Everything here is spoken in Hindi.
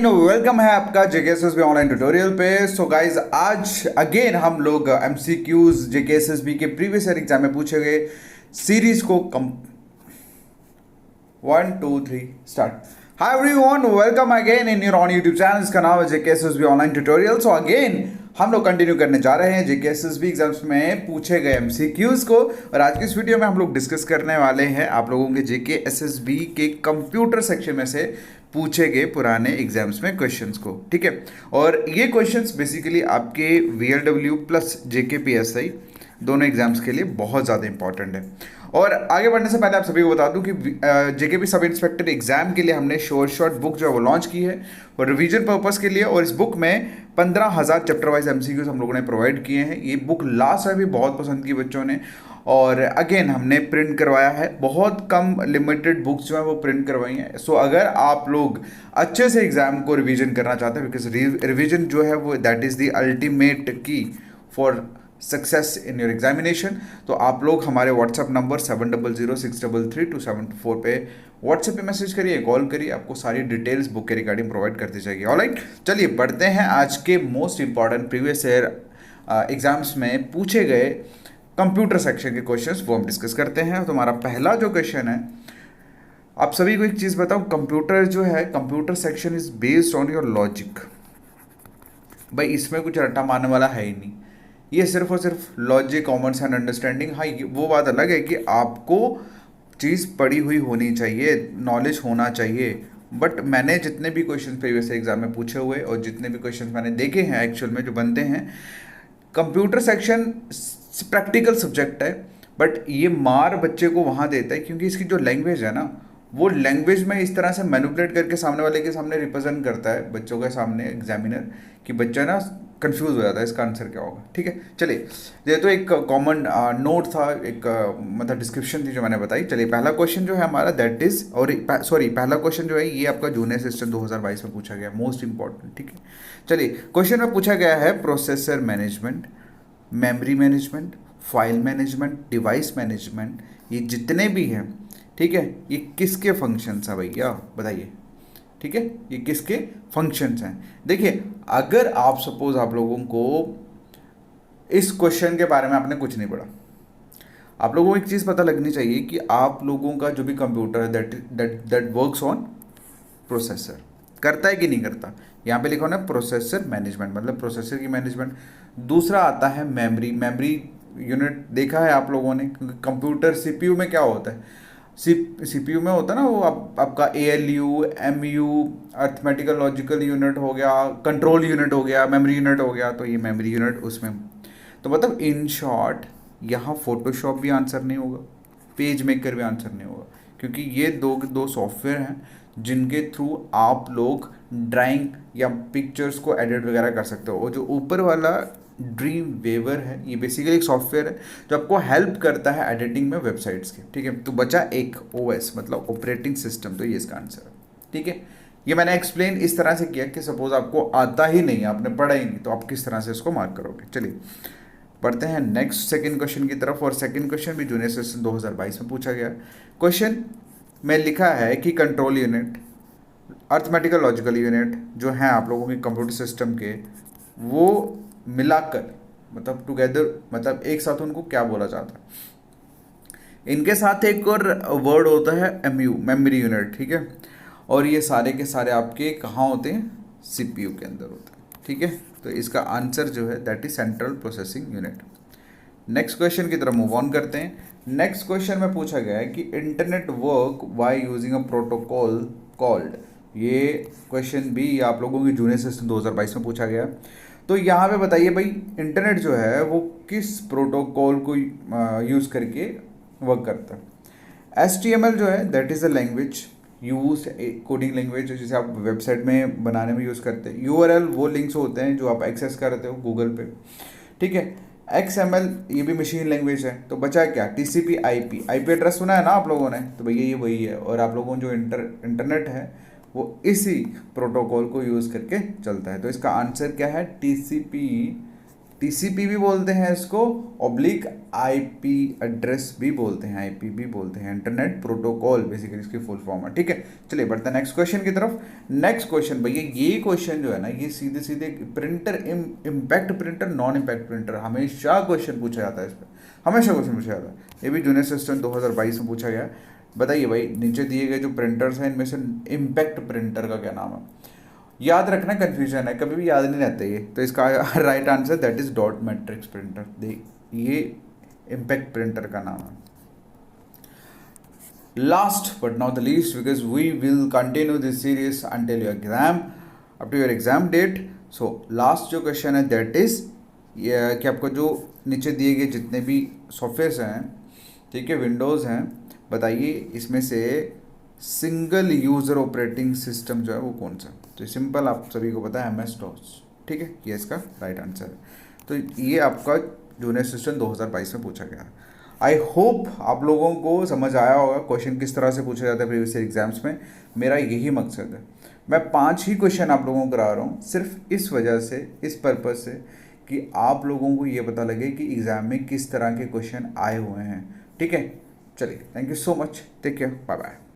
अगेन वेलकम है आपका जेकेएसएसबी ऑनलाइन ट्यूटोरियल पे। सो गाइज आज अगेन हम लोग एमसीक्यूज जेकेएसएसबी के प्रीवियस ईयर एग्जाम में पूछे गए सीरीज को 1 2 3 start. Hi everyone, welcome again in your on YouTube channel. इसका नाम है JKSSB online tutorial. So again हम लोग कंटिन्यू करने जा रहे हैं जेकेएसएसबी एग्जाम्स में पूछे गए एमसीक्यूज को। और आज की इस वीडियो में हम लोग डिस्कस करने वाले हैं आप लोगों के जेकेएसएसबी के कंप्यूटर सेक्शन में से पूछे गए पुराने एग्जाम्स में क्वेश्चंस को। ठीक है, और ये क्वेश्चंस बेसिकली आपके वीएलडब्ल्यू प्लस जेकेपीएसआई दोनों एग्जाम्स के लिए बहुत ज़्यादा इंपॉर्टेंट है। और आगे बढ़ने से पहले आप सभी को बता दूं कि जेकेपी सब इंस्पेक्टर एग्जाम के लिए हमने शॉर्ट बुक जो है वो लॉन्च की है और रिवीजन पर्पस के लिए। और इस बुक में 15,000 चैप्टर वाइज एमसीक्यूज हम लोगों ने प्रोवाइड किए हैं। ये बुक लास्ट में भी बहुत पसंद की बच्चों ने, और अगेन हमने प्रिंट करवाया है। बहुत कम लिमिटेड बुक्स जो है वो प्रिंट करवाई हैं। सो अगर आप लोग अच्छे से एग्जाम को रिवीजन करना चाहते हैं, बिकॉज रिवीजन जो है वो दैट इज़ द अल्टीमेट की for success in your examination, तो आप लोग हमारे व्हाट्सएप नंबर 7006333274 पे व्हाट्सएप पे मैसेज करिए, कॉल करिए, आपको सारी डिटेल्स बुक के रिगार्डिंग प्रोवाइड कर दी जाएगी। ऑलराइट, चलिए बढ़ते हैं आज के most important previous year exams में पूछे गए कंप्यूटर सेक्शन के क्वेश्चंस वो हम डिस्कस करते हैं। तो हमारा पहला जो क्वेश्चन है, आप सभी को एक चीज़ बताऊं, कंप्यूटर जो है computer section is based on your logic. भाई इसमें कुछ रट्टा मारने वाला है ही नहीं, ये सिर्फ और सिर्फ लॉजिक, कॉमन सेंस, अंडरस्टैंडिंग। हाँ, वो बात अलग है कि आपको चीज़ पढ़ी हुई होनी चाहिए, नॉलेज होना चाहिए। बट मैंने जितने भी क्वेश्चन प्रीवियस एग्जाम में पूछे हुए और जितने भी क्वेश्चन मैंने देखे हैं एक्चुअल में जो बनते हैं, कंप्यूटर सेक्शन प्रैक्टिकल सब्जेक्ट है। बट ये मार बच्चे को वहाँ देता है क्योंकि इसकी जो लैंग्वेज है ना, वो लैंग्वेज में इस तरह से मैनिपुलेट करके सामने वाले के सामने रिप्रेजेंट करता है बच्चों के सामने एग्जामिनर, कि बच्चा ना कंफ्यूज हो जाता है इसका आंसर क्या होगा। ठीक है, चलिए ये तो एक कॉमन नोट था, एक मतलब डिस्क्रिप्शन थी जो मैंने बताई। चलिए पहला क्वेश्चन जो है हमारा दैट इज, और पहला क्वेश्चन जो है ये आपका जूनियर असिस्टेंट 2022 में पूछा गया, मोस्ट इंपॉर्टेंट। ठीक है, चलिए क्वेश्चन में पूछा गया है processor management, memory management, file management, device management, ये जितने भी हैं, ठीक है, ये किसके फंक्शंस हैं भैया बताइए। ठीक है, ये किसके फंक्शंस हैं। देखिए अगर आप सपोज आप लोगों को इस क्वेश्चन के बारे में आपने कुछ नहीं पढ़ा, आप लोगों को एक चीज़ पता लगनी चाहिए कि आप लोगों का जो भी कंप्यूटर है दैट वर्क्स ऑन प्रोसेसर, करता है कि नहीं करता। यहाँ पे लिखा हो ना प्रोसेसर मैनेजमेंट, मतलब प्रोसेसर की मैनेजमेंट। दूसरा आता है मेमोरी, मेमोरी यूनिट देखा है आप लोगों ने, क्योंकि कंप्यूटर सीपीयू में क्या होता है, सीपीयू में होता है ना वो आपका ALU, MU, arithmetical logical unit हो गया, कंट्रोल यूनिट हो गया, मेमोरी यूनिट हो गया, तो ये मेमोरी यूनिट उसमें। तो मतलब इन शॉर्ट यहाँ फोटोशॉप भी आंसर नहीं होगा, पेज मेकर भी आंसर नहीं होगा, क्योंकि ये दो सॉफ्टवेयर हैं जिनके थ्रू आप लोग ड्राइंग या पिक्चर्स को एडिट वगैरह कर सकते हो। और जो ऊपर वाला ड्रीम वेवर है, ये बेसिकली एक सॉफ्टवेयर है जो आपको हेल्प करता है एडिटिंग में वेबसाइट्स के। ठीक है, तो बचा एक ओएस मतलब ऑपरेटिंग सिस्टम, तो ये इसका आंसर है। ठीक है, ये मैंने एक्सप्लेन इस तरह से किया कि सपोज आपको आता ही नहीं, आपने पढ़ा ही नहीं, तो आप किस तरह से इसको मार्क करोगे। चलिए पढ़ते हैं नेक्स्ट सेकंड क्वेश्चन की तरफ। और सेकंड क्वेश्चन भी जूनियर सेशन 2022 में पूछा गया। क्वेश्चन में लिखा है कि control unit, arithmetical logical unit जो हैं आप लोगों के कंप्यूटर सिस्टम के, वो मिलाकर मतलब टुगेदर, मतलब एक साथ उनको क्या बोला जाता है। इनके साथ एक और वर्ड होता है एमयू, मेमोरी यूनिट। ठीक है, और ये सारे के सारे आपके कहाँ होते हैं, सीपीयू के अंदर होते हैं। ठीक है, तो इसका आंसर जो है that is central processing unit. Next question की तरफ मूव ऑन करते हैं। नेक्स्ट क्वेश्चन में पूछा गया है कि internet work by using a protocol called. ये क्वेश्चन भी आप लोगों की जूनियर सेशन 2022 में पूछा गया। तो यहाँ पे बताइए भाई, इंटरनेट जो है वो किस प्रोटोकॉल को यूज़ करके वर्क करता है। HTML जो है that is a language use, coding language जिसे आप वेबसाइट में बनाने में यूज़ करते हैं। URL वो लिंक्स होते हैं जो आप एक्सेस करते हो गूगल पे। ठीक है, XML ये भी मशीन लैंग्वेज है। तो बचा क्या, TCP IP एड्रेस सुना है ना आप लोगों ने, तो भैया ये वही है। और आप लोगों जो इंटरनेट है वो इसी प्रोटोकॉल को यूज़ करके चलता है। तो इसका आंसर क्या है, TCP टीसीपी भी बोलते हैं इसको, ऑब्लिक आईपी एड्रेस भी बोलते हैं, आईपी भी बोलते हैं, इंटरनेट प्रोटोकॉल बेसिकली इसकी फुल फॉर्म है। ठीक है, चलिए बढ़ते हैं नेक्स्ट क्वेश्चन की तरफ। नेक्स्ट क्वेश्चन भैया, ये क्वेश्चन जो है ना, ये सीधे सीधे printer, impact printer, non impact printer, हमेशा क्वेश्चन पूछा जाता है इस पर, हमेशा क्वेश्चन पूछा जाता है। ये भी जूनियर असिस्टेंट 2022 में पूछा गया। बताइए भाई, नीचे दिए गए जो प्रिंटर्स हैं इनमें से इम्पैक्ट प्रिंटर का क्या नाम है? याद रखना, कंफ्यूजन है, कभी भी याद नहीं रहता ये, तो इसका right answer that is dot matrix printer. देख, ये इम्पैक्ट प्रिंटर का नाम है। Last but not the least, because we will continue this series until your exam, up to your exam date. So last जो क्वेश्चन है दैट इज कि आपको जो नीचे दिए गए जितने भी सॉफ्टवेयर्स हैं, ठीक है, विंडोज़ हैं, बताइए इसमें से सिंगल यूज़र ऑपरेटिंग सिस्टम जो है वो कौन सा? तो सिंपल आप सभी को पता है, MS DOS। ठीक है, ये इसका राइट आंसर है। तो ये आपका जूनियर असिस्टेंट 2022 में पूछा गया। आई होप आप लोगों को समझ आया होगा क्वेश्चन किस तरह से पूछा जाता है प्रीवियस ईयर एग्जाम्स में। मेरा यही मकसद है, मैं 5 ही क्वेश्चन आप लोगों को करा रहा हूँ सिर्फ इस वजह से, इस पर्पज़ से कि आप लोगों को ये पता लगे कि एग्ज़ाम में किस तरह के क्वेश्चन आए हुए हैं। ठीक है, चलिए, thank you so much, take care, bye bye.